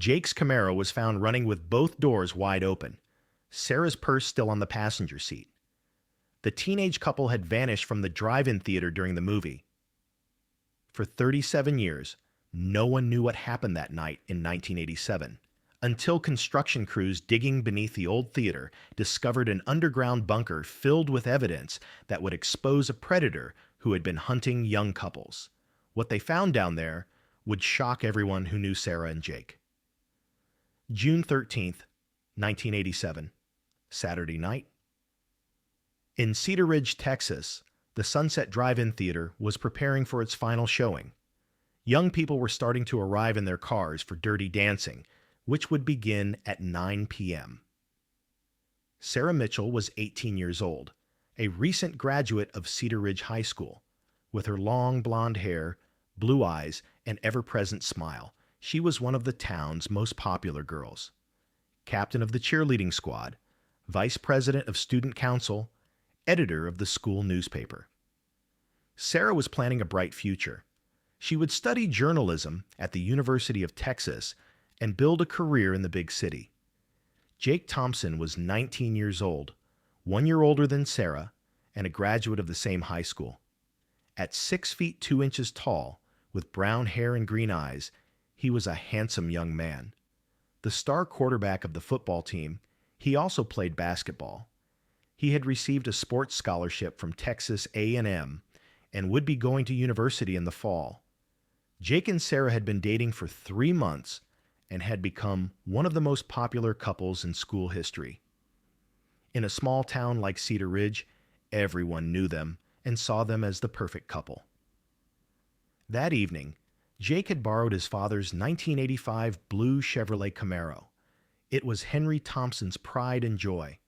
Jake's Camaro was found running with both doors wide open, Sarah's purse still on the passenger seat. The teenage couple had vanished from the drive-in theater during the movie. For 37 years, no one knew what happened that night in 1987, until construction crews digging beneath the old theater discovered an underground bunker filled with evidence that would expose a predator who had been hunting young couples. What they found down there would shock everyone who knew Sarah and Jake. June 13th, 1987, Saturday night. In Cedar Ridge, Texas, the Sunset Drive-In Theater was preparing for its final showing. Young people were starting to arrive in their cars for Dirty Dancing, which would begin at 9 p.m. Sarah Mitchell was 18 years old, a recent graduate of Cedar Ridge High School. With her long blonde hair, blue eyes, and ever-present smile, she was one of the town's most popular girls. Captain of the cheerleading squad, vice president of student council, editor of the school newspaper. Sarah was planning a bright future. She would study journalism at the University of Texas and build a career in the big city. Jake Thompson was 19 years old, 1 year older than Sarah, and a graduate of the same high school. At 6 feet 2 inches tall, with brown hair and green eyes, he was a handsome young man. The star quarterback of the football team, he also played basketball. He had received a sports scholarship from Texas A&M and would be going to university in the fall. Jake and Sarah had been dating for 3 months and had become one of the most popular couples in school history. In a small town like Cedar Ridge, everyone knew them and saw them as the perfect couple. That evening, Jake had borrowed his father's 1985 blue Chevrolet Camaro. It was Henry Thompson's pride and joy,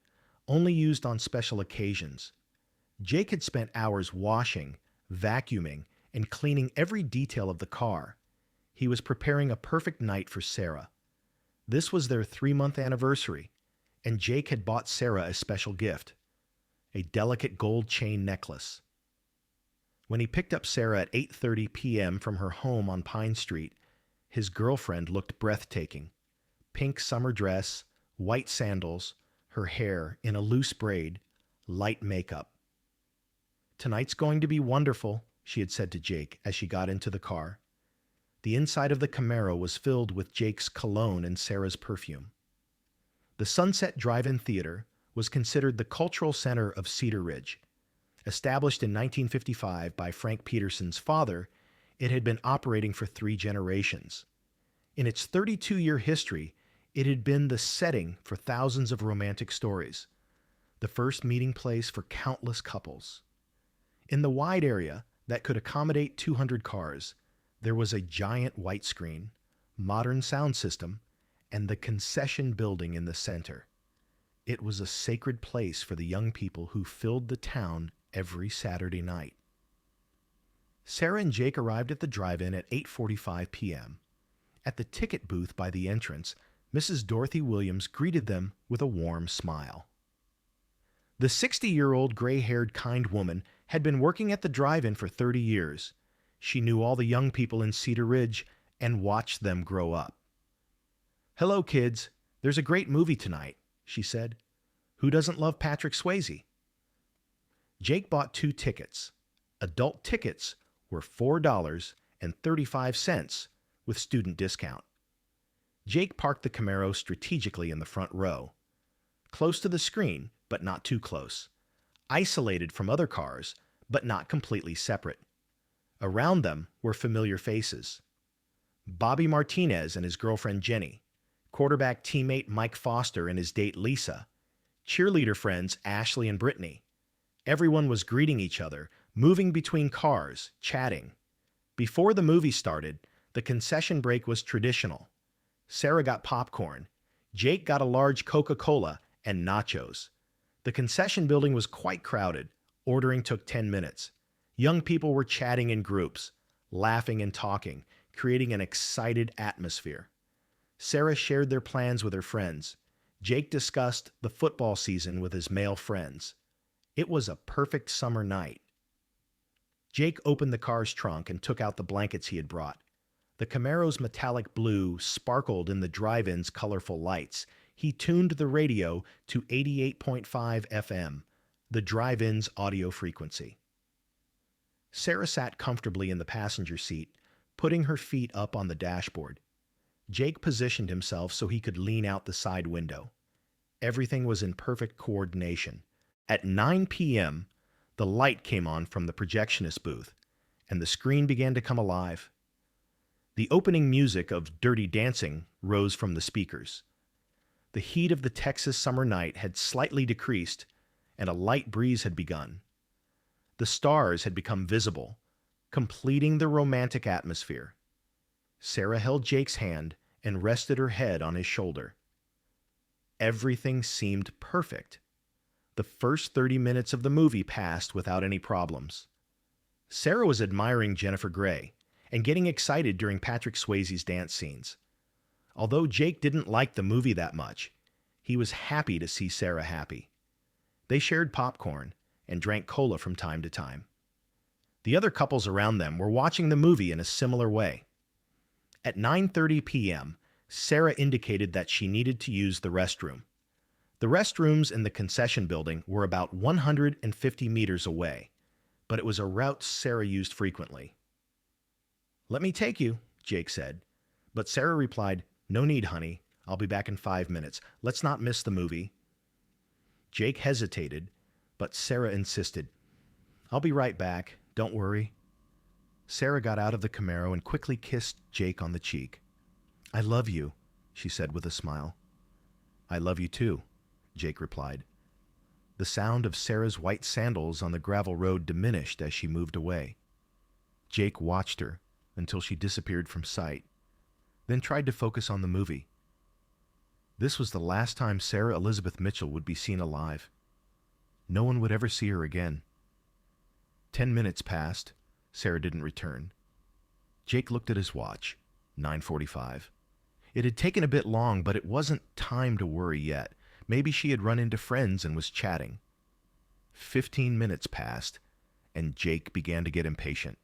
only used on special occasions. Jake had spent hours washing, vacuuming, and cleaning every detail of the car. He was preparing a perfect night for Sarah. This was their 3-month anniversary, and Jake had bought Sarah a special gift, a delicate gold chain necklace. When he picked up Sarah at 8:30 p.m. from her home on Pine Street, his girlfriend looked breathtaking. Pink summer dress, white sandals, her hair in a loose braid, light makeup. "Tonight's going to be wonderful," she had said to Jake as she got into the car. The inside of the Camaro was filled with Jake's cologne and Sarah's perfume. The Sunset Drive-In Theater was considered the cultural center of Cedar Ridge. Established in 1955 by Frank Peterson's father, it had been operating for 3 generations. In its 32-year history, it had been the setting for thousands of romantic stories, the first meeting place for countless couples. In the wide area that could accommodate 200 cars, there was a giant white screen, modern sound system, and the concession building in the center. It was a sacred place for the young people who filled the town every Saturday night. Sarah and Jake arrived at the drive-in at 8:45 p.m. At the ticket booth by the entrance, Mrs. Dorothy Williams greeted them with a warm smile. The 60-year-old gray-haired kind woman had been working at the drive-in for 30 years. She knew all the young people in Cedar Ridge and watched them grow up. "Hello, kids. There's a great movie tonight," she said. "Who doesn't love Patrick Swayze?" Jake bought 2 tickets. Adult tickets were $4.35 with student discount. Jake parked the Camaro strategically in the front row, close to the screen, but not too close, isolated from other cars, but not completely separate. Around them were familiar faces. Bobby Martinez and his girlfriend Jenny, quarterback teammate Mike Foster and his date Lisa, cheerleader friends Ashley and Brittany. Everyone was greeting each other, moving between cars, chatting. Before the movie started, the concession break was traditional. Sarah got popcorn. Jake got a large Coca-Cola and nachos. The concession building was quite crowded. Ordering took 10 minutes. Young people were chatting in groups, laughing and talking, creating an excited atmosphere. Sarah shared their plans with her friends. Jake discussed the football season with his male friends. It was a perfect summer night. Jake opened the car's trunk and took out the blankets he had brought. The Camaro's metallic blue sparkled in the drive-in's colorful lights. He tuned the radio to 88.5 FM, the drive-in's audio frequency. Sarah sat comfortably in the passenger seat, putting her feet up on the dashboard. Jake positioned himself so he could lean out the side window. Everything was in perfect coordination. At 9 p.m., the light came on from the projectionist booth, and the screen began to come alive. The opening music of Dirty Dancing rose from the speakers. The heat of the Texas summer night had slightly decreased, and a light breeze had begun. The stars had become visible, completing the romantic atmosphere. Sarah held Jake's hand and rested her head on his shoulder. Everything seemed perfect. The first 30 minutes of the movie passed without any problems. Sarah was admiring Jennifer Grey and getting excited during Patrick Swayze's dance scenes. Although Jake didn't like the movie that much, he was happy to see Sarah happy. They shared popcorn and drank cola from time to time. The other couples around them were watching the movie in a similar way. At 9:30 p.m., Sarah indicated that she needed to use the restroom. The restrooms in the concession building were about 150 meters away, but it was a route Sarah used frequently. "Let me take you," Jake said, but Sarah replied, "No need, honey. I'll be back in 5 minutes. Let's not miss the movie." Jake hesitated, but Sarah insisted, "I'll be right back. Don't worry." Sarah got out of the Camaro and quickly kissed Jake on the cheek. "I love you," she said with a smile. "I love you too," Jake replied. The sound of Sarah's white sandals on the gravel road diminished as she moved away. Jake watched her until she disappeared from sight, then tried to focus on the movie. This was the last time Sarah Elizabeth Mitchell would be seen alive. No one would ever see her again. 10 minutes passed. Sarah didn't return. Jake looked at his watch. 9:45. It had taken a bit long, but it wasn't time to worry yet. Maybe she had run into friends and was chatting. 15 minutes passed, and Jake began to get impatient.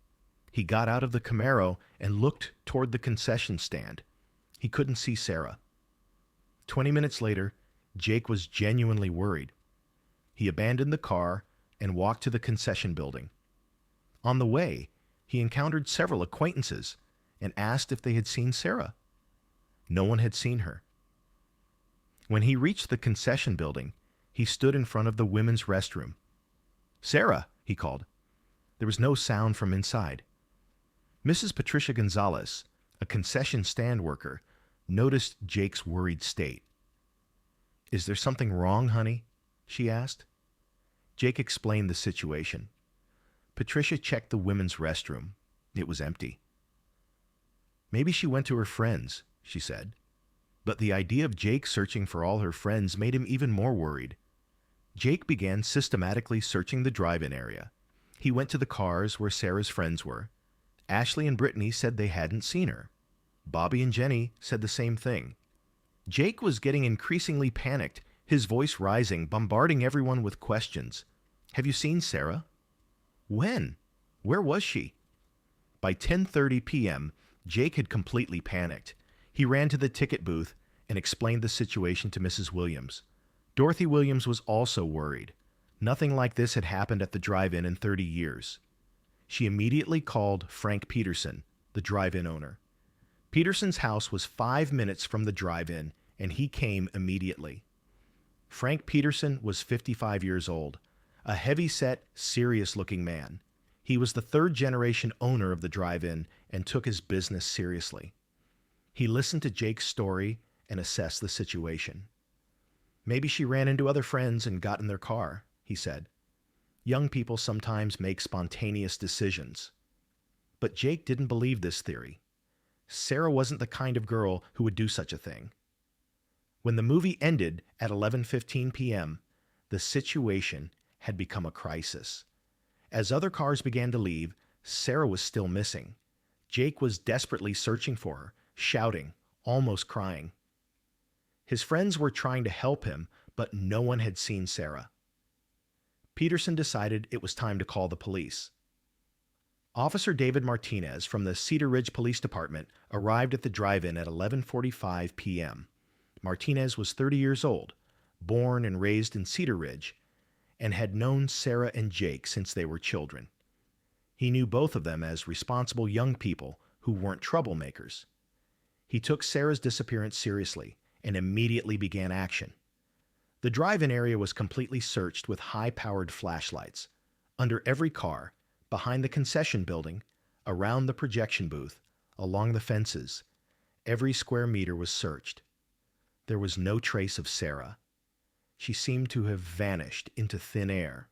He got out of the Camaro and looked toward the concession stand. He couldn't see Sarah. 20 minutes later, Jake was genuinely worried. He abandoned the car and walked to the concession building. On the way, he encountered several acquaintances and asked if they had seen Sarah. No one had seen her. When he reached the concession building, he stood in front of the women's restroom. "Sarah," he called. There was no sound from inside. Mrs. Patricia Gonzalez, a concession stand worker, noticed Jake's worried state. "Is there something wrong, honey?" she asked. Jake explained the situation. Patricia checked the women's restroom. It was empty. "Maybe she went to her friends," she said. But the idea of Jake searching for all her friends made him even more worried. Jake began systematically searching the drive-in area. He went to the cars where Sarah's friends were. Ashley and Brittany said they hadn't seen her. Bobby and Jenny said the same thing. Jake was getting increasingly panicked, his voice rising, bombarding everyone with questions. "Have you seen Sarah? When? Where was she?" By 10:30 p.m., Jake had completely panicked. He ran to the ticket booth and explained the situation to Mrs. Williams. Dorothy Williams was also worried. Nothing like this had happened at the drive-in in 30 years. She immediately called Frank Peterson, the drive-in owner. Peterson's house was 5 minutes from the drive-in, and he came immediately. Frank Peterson was 55 years old, a heavy-set, serious-looking man. He was the third-generation owner of the drive-in and took his business seriously. He listened to Jake's story and assessed the situation. "Maybe she ran into other friends and got in their car," he said. "Young people sometimes make spontaneous decisions." But Jake didn't believe this theory. Sarah wasn't the kind of girl who would do such a thing. When the movie ended at 11:15 p.m., the situation had become a crisis. As other cars began to leave, Sarah was still missing. Jake was desperately searching for her, shouting, almost crying. His friends were trying to help him, but no one had seen Sarah. Peterson decided it was time to call the police. Officer David Martinez from the Cedar Ridge Police Department arrived at the drive-in at 11:45 p.m. Martinez was 30 years old, born and raised in Cedar Ridge, and had known Sarah and Jake since they were children. He knew both of them as responsible young people who weren't troublemakers. He took Sarah's disappearance seriously and immediately began action. The drive-in area was completely searched with high-powered flashlights. Under every car, behind the concession building, around the projection booth, along the fences, every square meter was searched. There was no trace of Sarah. She seemed to have vanished into thin air.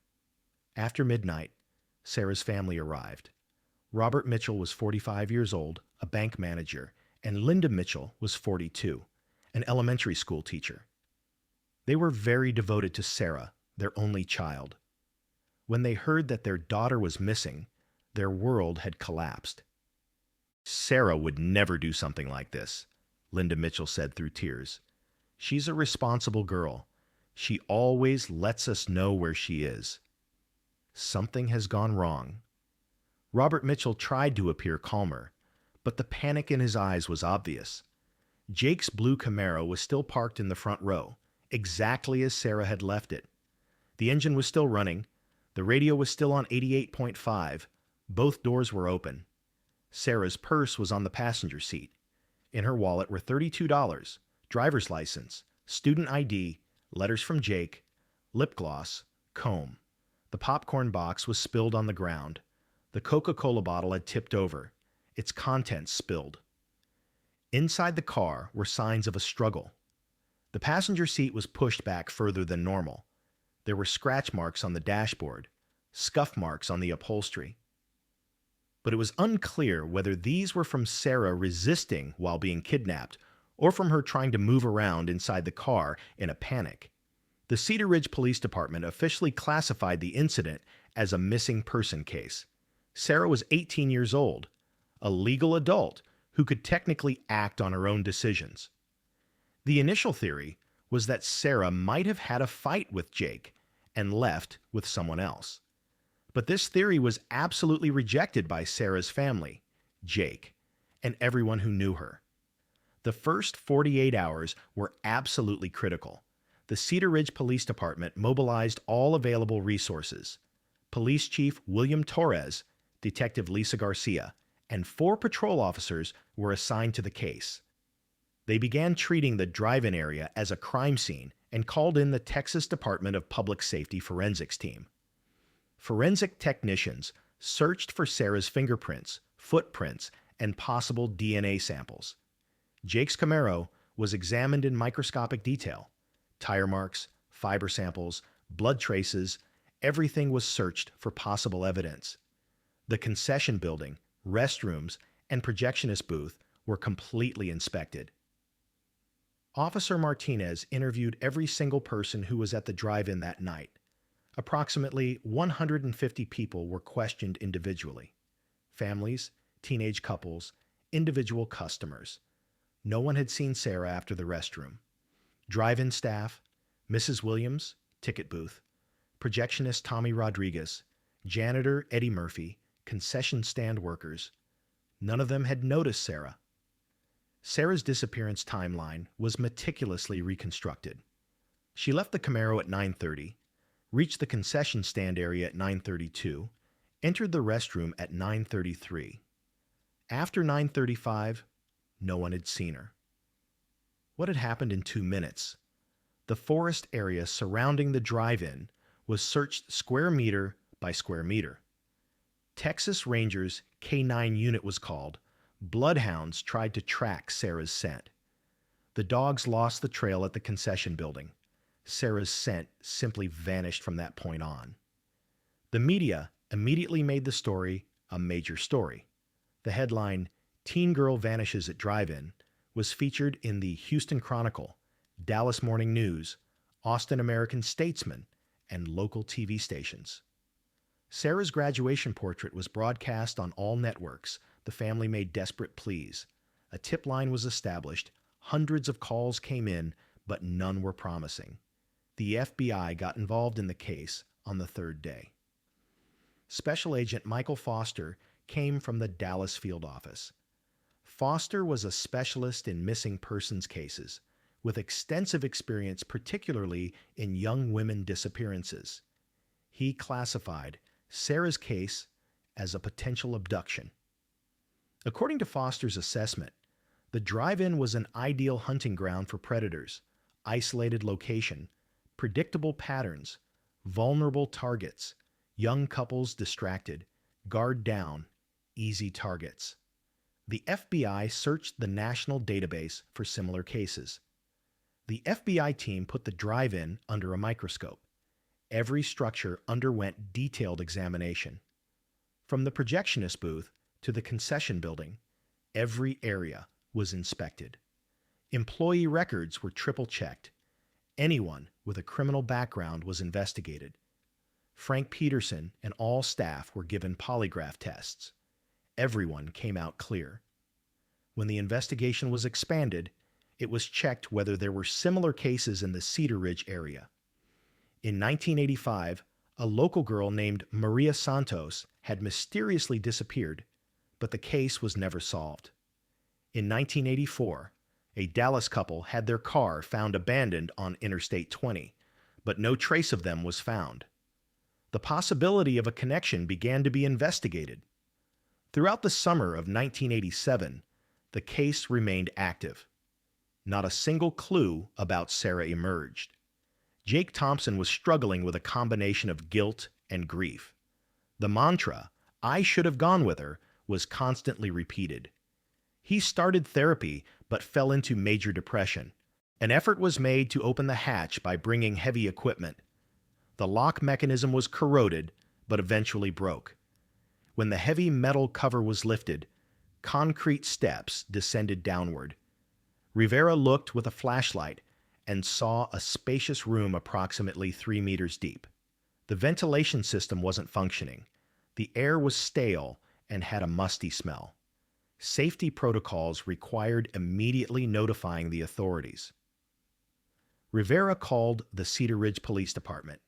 After midnight, Sarah's family arrived. Robert Mitchell was 45 years old, a bank manager, and Linda Mitchell was 42, an elementary school teacher. They were very devoted to Sarah, their only child. When they heard that their daughter was missing, their world had collapsed. "Sarah would never do something like this," Linda Mitchell said through tears. "She's a responsible girl. She always lets us know where she is." Something has gone wrong. Robert Mitchell tried to appear calmer, but the panic in his eyes was obvious. Jake's blue Camaro was still parked in the front row, exactly as Sarah had left it. The engine was still running. The radio was still on 88.5. Both doors were open. Sarah's purse was on the passenger seat. In her wallet were $32, driver's license, student ID, letters from Jake, lip gloss, comb. The popcorn box was spilled on the ground. The Coca-Cola bottle had tipped over, its contents spilled. Inside the car were signs of a struggle. The passenger seat was pushed back further than normal. There were scratch marks on the dashboard, scuff marks on the upholstery. But it was unclear whether these were from Sarah resisting while being kidnapped or from her trying to move around inside the car in a panic. The Cedar Ridge Police Department officially classified the incident as a missing person case. Sarah was 18 years old, a legal adult who could technically act on her own decisions. The initial theory was that Sarah might have had a fight with Jake and left with someone else. But this theory was absolutely rejected by Sarah's family, Jake, and everyone who knew her. The first 48 hours were absolutely critical. The Cedar Ridge Police Department mobilized all available resources. Police Chief William Torres, Detective Lisa Garcia, and 4 patrol officers were assigned to the case. They began treating the drive-in area as a crime scene and called in the Texas Department of Public Safety forensics team. Forensic technicians searched for Sarah's fingerprints, footprints, and possible DNA samples. Jake's Camaro was examined in microscopic detail. Tire marks, fiber samples, blood traces, everything was searched for possible evidence. The concession building, restrooms, and projectionist booth were completely inspected. Officer Martinez interviewed every single person who was at the drive-in that night. Approximately 150 people were questioned individually. Families, teenage couples, individual customers. No one had seen Sarah after the restroom. Drive-in staff, Mrs. Williams, ticket booth, projectionist Tommy Rodriguez, janitor Eddie Murphy, concession stand workers. None of them had noticed Sarah. Sarah's disappearance timeline was meticulously reconstructed. She left the Camaro at 9:30, reached the concession stand area at 9:32, entered the restroom at 9:33. After 9:35, no one had seen her. What had happened in 2 minutes? The forest area surrounding the drive-in was searched square meter by square meter. Texas Rangers K-9 unit was called. Bloodhounds tried to track Sarah's scent. The dogs lost the trail at the concession building. Sarah's scent simply vanished from that point on. The media immediately made the story a major story. The headline, "Teen Girl Vanishes at Drive-In," was featured in the Houston Chronicle, Dallas Morning News, Austin American Statesman, and local TV stations. Sarah's graduation portrait was broadcast on all networks. The family made desperate pleas. A tip line was established. Hundreds of calls came in, but none were promising. The FBI got involved in the case on the 3rd day. Special Agent Michael Foster came from the Dallas field office. Foster was a specialist in missing persons cases, with extensive experience particularly in young women disappearances. He classified Sarah's case as a potential abduction. According to Foster's assessment, the drive-in was an ideal hunting ground for predators, isolated location, predictable patterns, vulnerable targets, young couples distracted, guard down, easy targets. The FBI searched the national database for similar cases. The FBI team put the drive-in under a microscope. Every structure underwent detailed examination. From the projectionist booth to the concession building, every area was inspected. Employee records were triple-checked. Anyone with a criminal background was investigated. Frank Peterson and all staff were given polygraph tests. Everyone came out clear. When the investigation was expanded, it was checked whether there were similar cases in the Cedar Ridge area. In 1985, a local girl named Maria Santos had mysteriously disappeared, but the case was never solved. In 1984, a Dallas couple had their car found abandoned on Interstate 20, but no trace of them was found. The possibility of a connection began to be investigated. Throughout the summer of 1987, the case remained active. Not a single clue about Sarah emerged. Jake Thompson was struggling with a combination of guilt and grief. The mantra, "I should have gone with her," was constantly repeated. He started therapy but fell into major depression. An effort was made to open the hatch by bringing heavy equipment. The lock mechanism was corroded but eventually broke. When the heavy metal cover was lifted, concrete steps descended downward. Rivera looked with a flashlight and saw a spacious room approximately 3 meters deep. The ventilation system wasn't functioning. The air was stale and had a musty smell. Safety protocols required immediately notifying the authorities. Rivera called the Cedar Ridge Police Department.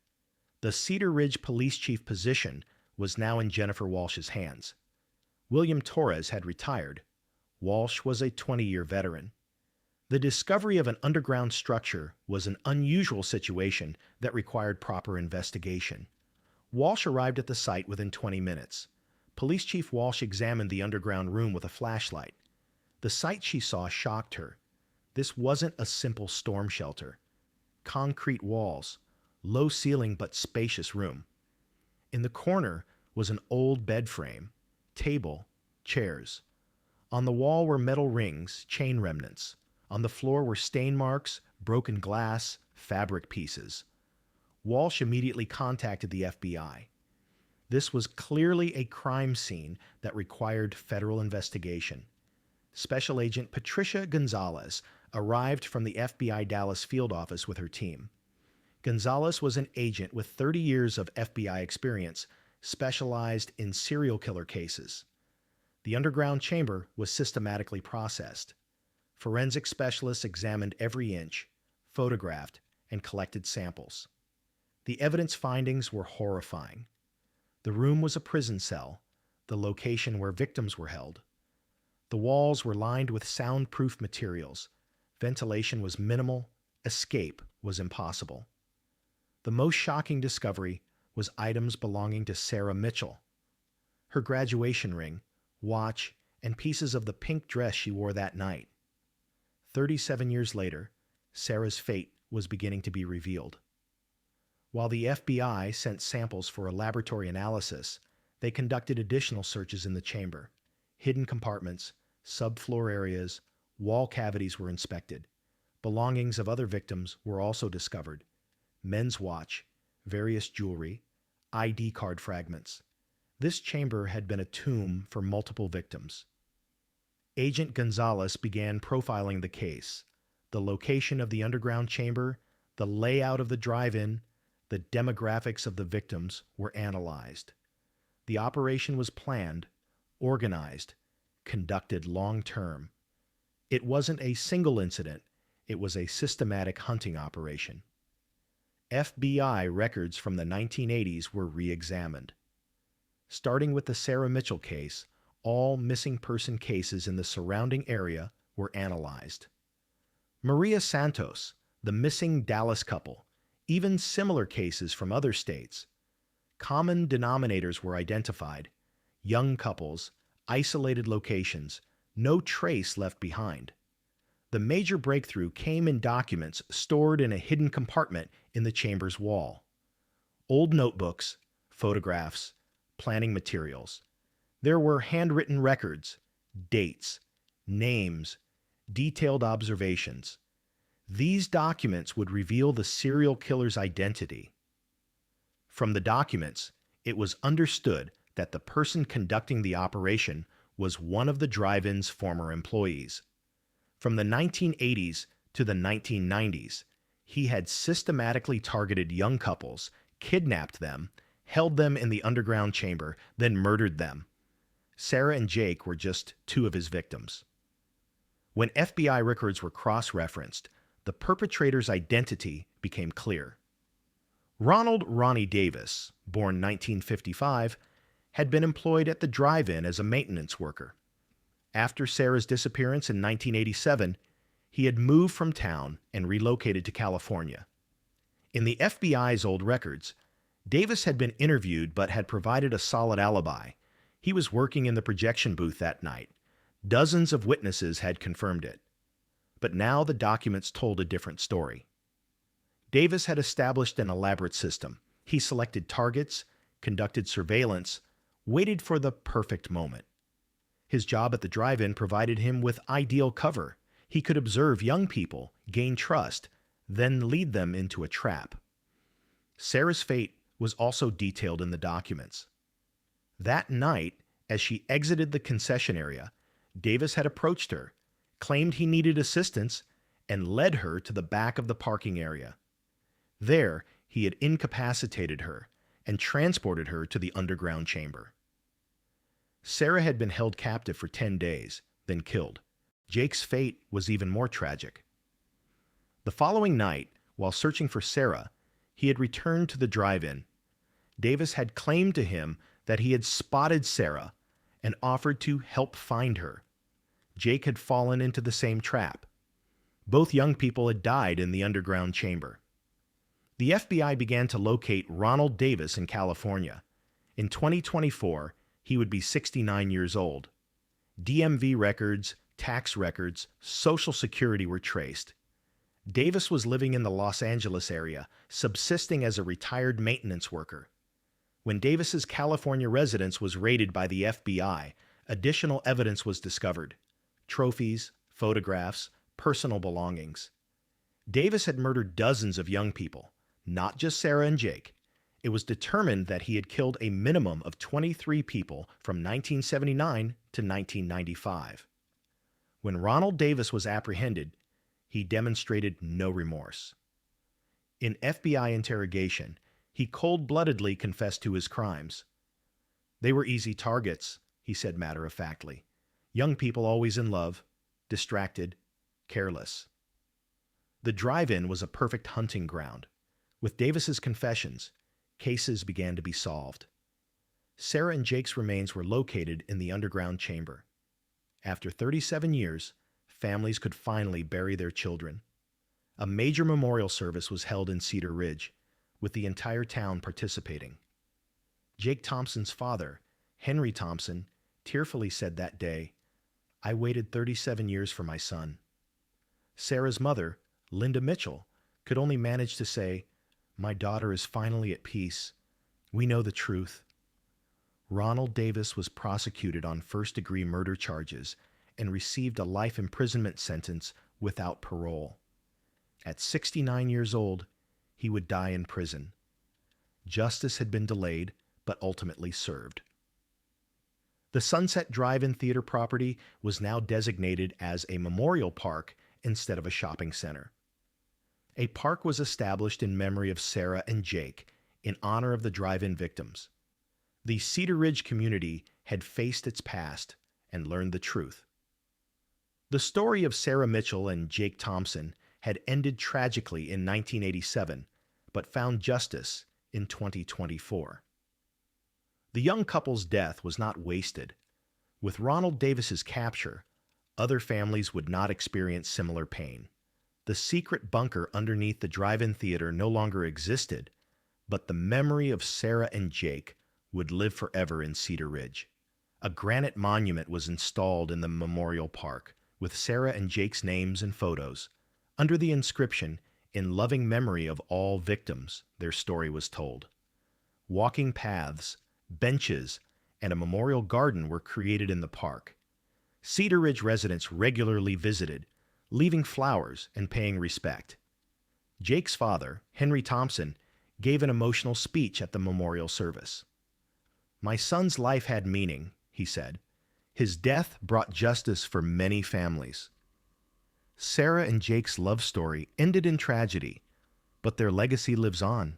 The Cedar Ridge police chief position was now in Jennifer Walsh's hands. William Torres had retired. Walsh was a 20-year veteran. The discovery of an underground structure was an unusual situation that required proper investigation. Walsh arrived at the site within 20 minutes. Police Chief Walsh examined the underground room with a flashlight. The sight she saw shocked her. This wasn't a simple storm shelter. Concrete walls, low ceiling but spacious room. In the corner was an old bed frame, table, chairs. On the wall were metal rings, chain remnants. On the floor were stain marks, broken glass, fabric pieces. Walsh immediately contacted the FBI. This was clearly a crime scene that required federal investigation. Special Agent Patricia Gonzalez arrived from the FBI Dallas field office with her team. Gonzalez was an agent with 30 years of FBI experience, specialized in serial killer cases. The underground chamber was systematically processed. Forensic specialists examined every inch, photographed, and collected samples. The evidence findings were horrifying. The room was a prison cell, the location where victims were held. The walls were lined with soundproof materials. Ventilation was minimal. Escape was impossible. The most shocking discovery was items belonging to Sarah Mitchell. Her graduation ring, watch, and pieces of the pink dress she wore that night. 37 years later, Sarah's fate was beginning to be revealed. While the FBI sent samples for a laboratory analysis, they conducted additional searches in the chamber. Hidden compartments, subfloor areas, wall cavities were inspected. Belongings of other victims were also discovered. Men's watch, various jewelry, ID card fragments. This chamber had been a tomb for multiple victims. Agent Gonzalez began profiling the case. The location of the underground chamber, the layout of the drive-in, the demographics of the victims were analyzed. The operation was planned, organized, conducted long-term. It wasn't a single incident, it was a systematic hunting operation. FBI records from the 1980s were re-examined. Starting with the Sarah Mitchell case, all missing person cases in the surrounding area were analyzed. Maria Santos, the missing Dallas couple, even similar cases from other states. Common denominators were identified: young couples, isolated locations, no trace left behind. The major breakthrough came in documents stored in a hidden compartment in the chamber's wall. Old notebooks, photographs, planning materials. There were handwritten records, dates, names, detailed observations. These documents would reveal the serial killer's identity. From the documents, it was understood that the person conducting the operation was one of the drive-in's former employees. From the 1980s to the 1990s, he had systematically targeted young couples, kidnapped them, held them in the underground chamber, then murdered them. Sarah and Jake were just two of his victims. When FBI records were cross-referenced, the perpetrator's identity became clear. Ronald "Ronnie" Davis, born 1955, had been employed at the drive-in as a maintenance worker. After Sarah's disappearance in 1987, he had moved from town and relocated to California. In the FBI's old records, Davis had been interviewed but had provided a solid alibi. He was working in the projection booth that night. Dozens of witnesses had confirmed it. But now the documents told a different story. Davis had established an elaborate system. He selected targets, conducted surveillance, waited for the perfect moment. His job at the drive-in provided him with ideal cover. He could observe young people, gain trust, then lead them into a trap. Sarah's fate was also detailed in the documents. That night, as she exited the concession area, Davis had approached her, claimed he needed assistance, and led her to the back of the parking area. There, he had incapacitated her and transported her to the underground chamber. Sarah had been held captive for 10 days, then killed. Jake's fate was even more tragic. The following night, while searching for Sarah, he had returned to the drive-in. Davis had claimed to him that he had spotted Sarah and offered to help find her. Jake had fallen into the same trap. Both young people had died in the underground chamber. The FBI began to locate Ronald Davis in California. In 2024, he would be 69 years old. DMV records, tax records, Social Security were traced. Davis was living in the Los Angeles area, subsisting as a retired maintenance worker. When Davis's California residence was raided by the FBI, additional evidence was discovered: trophies, photographs, personal belongings. Davis had murdered dozens of young people, not just Sarah and Jake. It was determined that he had killed a minimum of 23 people from 1979 to 1995. When Ronald Davis was apprehended, he demonstrated no remorse. In FBI interrogation, he cold-bloodedly confessed to his crimes. "They were easy targets," he said matter-of-factly. "Young people always in love, distracted, careless." The drive-in was a perfect hunting ground. With Davis's confessions, cases began to be solved. Sarah and Jake's remains were located in the underground chamber. After 37 years, families could finally bury their children. A major memorial service was held in Cedar Ridge, with the entire town participating. Jake Thompson's father, Henry Thompson, tearfully said that day, "I waited 37 years for my son." Sarah's mother, Linda Mitchell, could only manage to say, "My daughter is finally at peace. We know the truth." Ronald Davis was prosecuted on first-degree murder charges and received a life imprisonment sentence without parole. At 69 years old, he would die in prison. Justice had been delayed, but ultimately served. The Sunset Drive-In Theater property was now designated as a memorial park instead of a shopping center. A park was established in memory of Sarah and Jake in honor of the drive-in victims. The Cedar Ridge community had faced its past and learned the truth. The story of Sarah Mitchell and Jake Thompson had ended tragically in 1987, but found justice in 2024. The young couple's death was not wasted. With Ronald Davis's capture, other families would not experience similar pain. The secret bunker underneath the drive-in theater no longer existed, but the memory of Sarah and Jake would live forever in Cedar Ridge. A granite monument was installed in the memorial park, with Sarah and Jake's names and photos. Under the inscription, "In loving memory of all victims," their story was told. Walking paths, benches, and a memorial garden were created in the park. Cedar Ridge residents regularly visited, leaving flowers and paying respect. Jake's father, Henry Thompson, gave an emotional speech at the memorial service. "My son's life had meaning," he said. "His death brought justice for many families." Sarah and Jake's love story ended in tragedy, but their legacy lives on.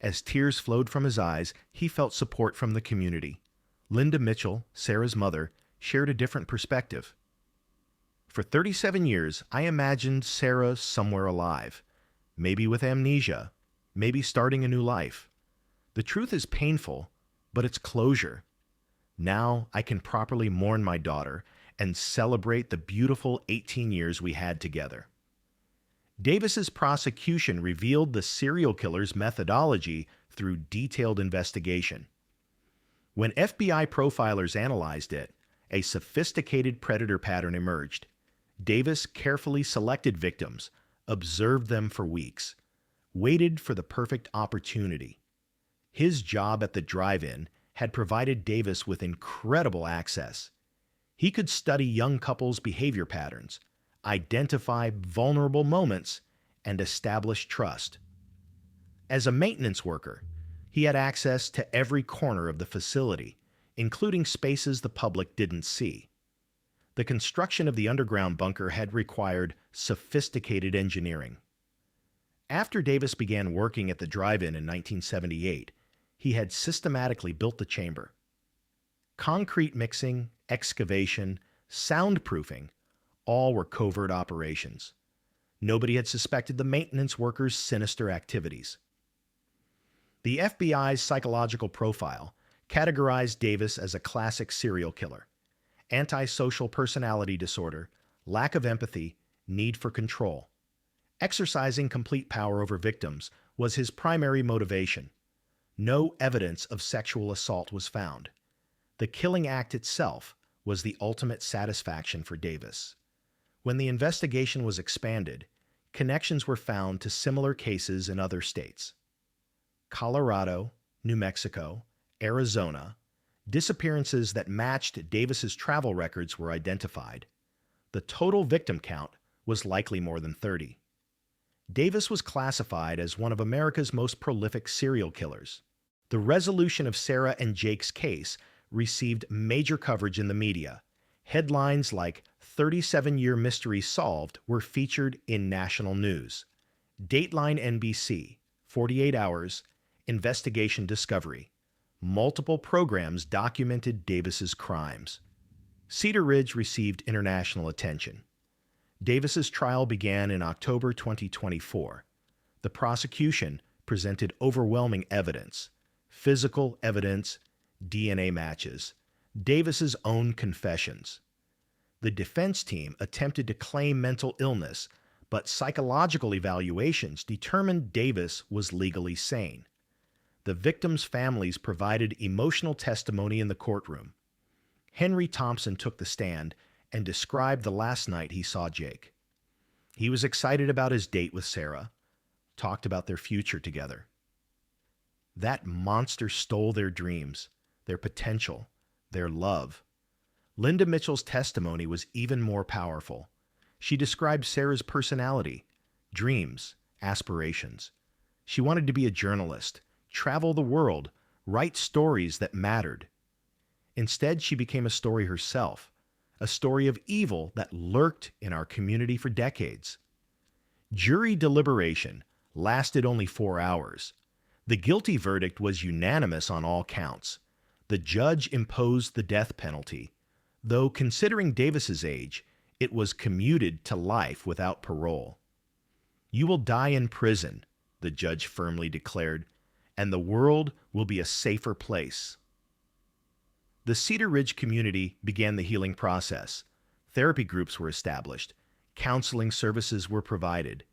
As tears flowed from his eyes, he felt support from the community. Linda Mitchell, Sarah's mother, shared a different perspective. "For 37 years, I imagined Sarah somewhere alive, maybe with amnesia, maybe starting a new life. The truth is painful, but it's closure. Now I can properly mourn my daughter and celebrate the beautiful 18 years we had together." Davis's prosecution revealed the serial killer's methodology through detailed investigation. When FBI profilers analyzed it, a sophisticated predator pattern emerged. Davis carefully selected victims, observed them for weeks, waited for the perfect opportunity. His job at the drive-in had provided Davis with incredible access. He could study young couples' behavior patterns, identify vulnerable moments, and establish trust. As a maintenance worker, he had access to every corner of the facility, including spaces the public didn't see. The construction of the underground bunker had required sophisticated engineering. After Davis began working at the drive-in in 1978, he had systematically built the chamber. Concrete mixing, excavation, soundproofing, all were covert operations. Nobody had suspected the maintenance workers' sinister activities. The FBI's psychological profile categorized Davis as a classic serial killer: antisocial personality disorder, lack of empathy, need for control. Exercising complete power over victims was his primary motivation. No evidence of sexual assault was found. The killing act itself was the ultimate satisfaction for Davis. When the investigation was expanded, connections were found to similar cases in other states. Colorado, New Mexico, Arizona, disappearances that matched Davis's travel records were identified. The total victim count was likely more than 30. Davis was classified as one of America's most prolific serial killers. The resolution of Sarah and Jake's case received major coverage in the media. Headlines like "37-Year Mystery Solved" were featured in national news. Dateline NBC, 48 Hours, Investigation Discovery. Multiple programs documented Davis's crimes. Cedar Ridge received international attention. Davis's trial began in October 2024. The prosecution presented overwhelming evidence: physical evidence, DNA matches, Davis's own confessions. The defense team attempted to claim mental illness, but psychological evaluations determined Davis was legally sane. The victims' families provided emotional testimony in the courtroom. Henry Thompson took the stand and described the last night he saw Jake. He was excited about his date with Sarah, talked about their future together. That monster stole their dreams, their potential, their love. Linda Mitchell's testimony was even more powerful. She described Sarah's personality, dreams, aspirations. She wanted to be a journalist, travel the world, write stories that mattered. Instead, she became a story herself, a story of evil that lurked in our community for decades. Jury deliberation lasted only 4 hours. The guilty verdict was unanimous on all counts. The judge imposed the death penalty, though considering Davis's age, it was commuted to life without parole. "You will die in prison," the judge firmly declared, "and the world will be a safer place." The Cedar Ridge community began the healing process. Therapy groups were established. Counseling services were provided.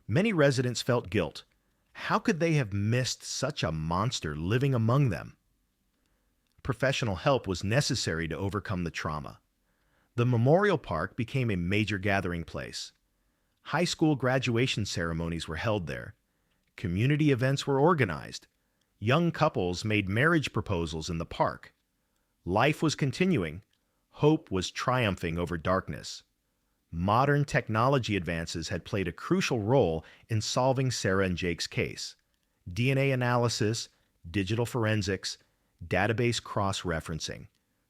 Many residents felt guilt. How could they have missed such a monster living among them? Professional help was necessary to overcome the trauma. The memorial park became a major gathering place. High school graduation ceremonies were held there. Community events were organized. Young couples made marriage proposals in the park. Life was continuing. Hope was triumphing over darkness. Modern technology advances had played a crucial role in solving Sarah and Jake's case. DNA analysis, digital forensics, database cross-referencing.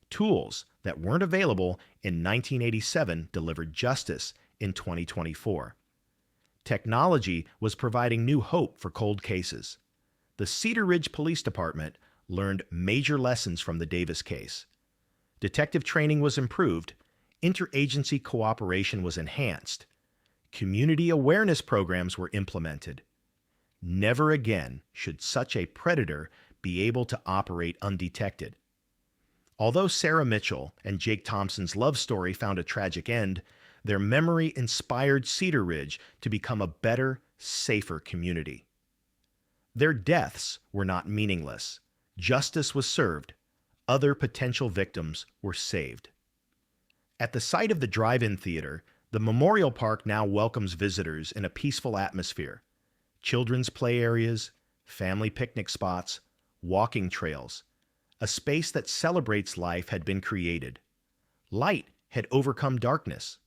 Tools that weren't available in 1987 delivered justice in 2024. Technology was providing new hope for cold cases. The Cedar Ridge Police Department learned major lessons from the Davis case. Detective training was improved, interagency cooperation was enhanced, community awareness programs were implemented. Never again should such a predator be able to operate undetected. Although Sarah Mitchell and Jake Thompson's love story found a tragic end, their memory inspired Cedar Ridge to become a better, safer community. Their deaths were not meaningless. Justice was served. Other potential victims were saved. At the site of the drive-in theater, the Memorial Park now welcomes visitors in a peaceful atmosphere. Children's play areas, family picnic spots, walking trails. A space that celebrates life had been created. Light had overcome darkness.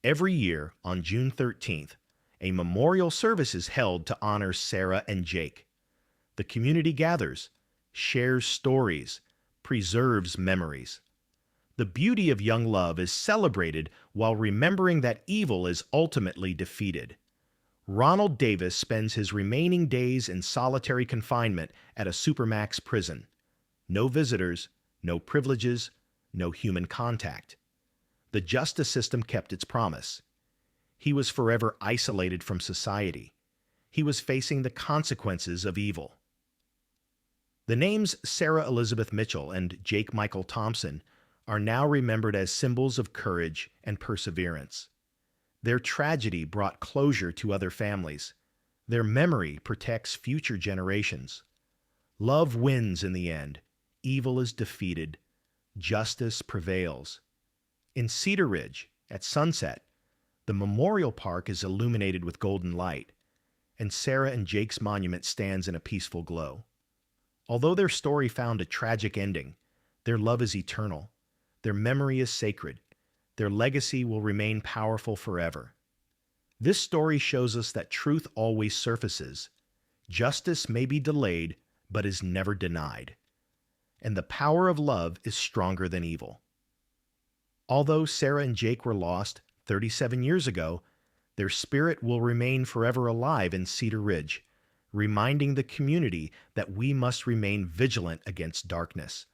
Every year on June 13th, a memorial service is held to honor Sarah and Jake. The community gathers, shares stories, preserves memories. The beauty of young love is celebrated while remembering that evil is ultimately defeated. Ronald Davis spends his remaining days in solitary confinement at a supermax prison. No visitors, no privileges, no human contact. The justice system kept its promise. He was forever isolated from society. He was facing the consequences of evil. The names Sarah Elizabeth Mitchell and Jake Michael Thompson are now remembered as symbols of courage and perseverance. Their tragedy brought closure to other families. Their memory protects future generations. Love wins in the end. Evil is defeated. Justice prevails. In Cedar Ridge, at sunset, the memorial park is illuminated with golden light, and Sarah and Jake's monument stands in a peaceful glow. Although their story found a tragic ending, their love is eternal. Their memory is sacred. Their legacy will remain powerful forever. This story shows us that truth always surfaces. Justice may be delayed, but is never denied. And the power of love is stronger than evil. Although Sarah and Jake were lost 37 years ago, their spirit will remain forever alive in Cedar Ridge, reminding the community that we must remain vigilant against darkness.